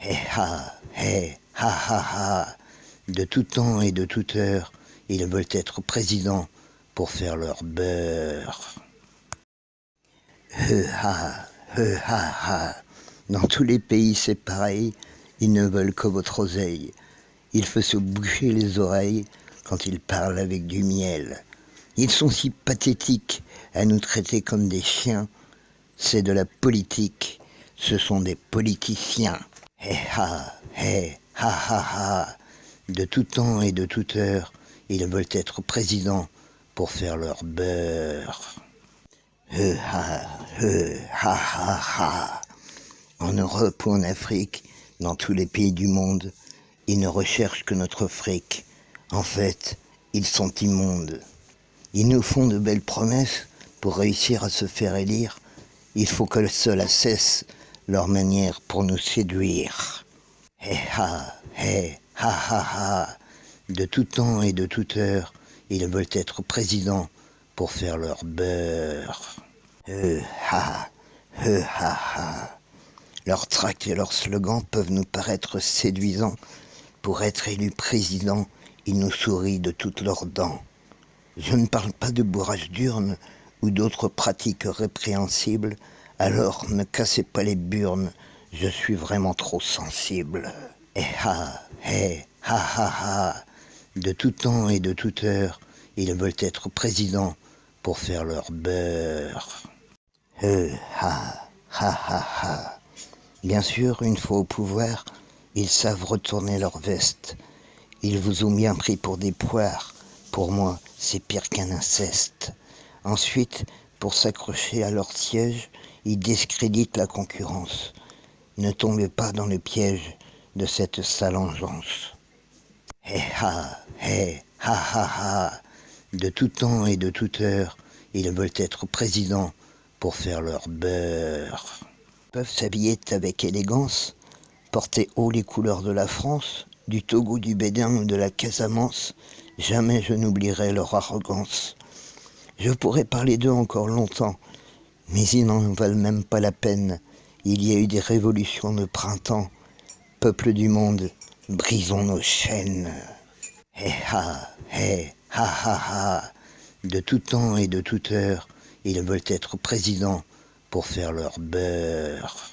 Ha. De tout temps et de toute heure, ils veulent être présidents pour faire leur beurre. Ha. Dans tous les pays, c'est pareil, ils ne veulent que votre oseille. Il faut se boucher les oreilles quand ils parlent avec du miel. Ils sont si pathétiques à nous traiter comme des chiens. C'est de la politique, ce sont des politiciens. Ha. De tout temps et de toute heure, ils veulent être présidents pour faire leur beurre. Ha. En Europe ou en Afrique, dans tous les pays du monde, ils ne recherchent que notre fric. En fait, ils sont immondes. Ils nous font de belles promesses pour réussir à se faire élire. Il faut que cela cesse leur manière pour nous séduire. Ha. De tout temps et de toute heure, ils veulent être présidents pour faire leur beurre. Ha. Leurs tracts et leurs slogans peuvent nous paraître séduisants. Pour être élus président, ils nous sourient de toutes leurs dents. Je ne parle pas de bourrage d'urne ou d'autres pratiques répréhensibles, alors ne cassez pas les burnes, je suis vraiment trop sensible. Ha. De tout temps et de toute heure, ils veulent être présidents pour faire leur beurre. Ha. Bien sûr, une fois au pouvoir, ils savent retourner leur veste. Ils vous ont bien pris pour des poires. Pour moi, c'est pire qu'un inceste. Ensuite, pour s'accrocher à leur siège, ils discréditent la concurrence. Ne tombez pas dans le piège de cette sale engeance. Ha. De tout temps et de toute heure, ils veulent être présidents pour faire leur beurre. Ils peuvent s'habiller avec élégance, porter haut les couleurs de la France, du Togo, du Bénin ou de la Casamance. Jamais je n'oublierai leur arrogance. Je pourrais parler d'eux encore longtemps, mais ils n'en valent même pas la peine. Il y a eu des révolutions de printemps. Peuple du monde, brisons nos chaînes. Ha. De tout temps et de toute heure, ils veulent être présidents pour faire leur beurre.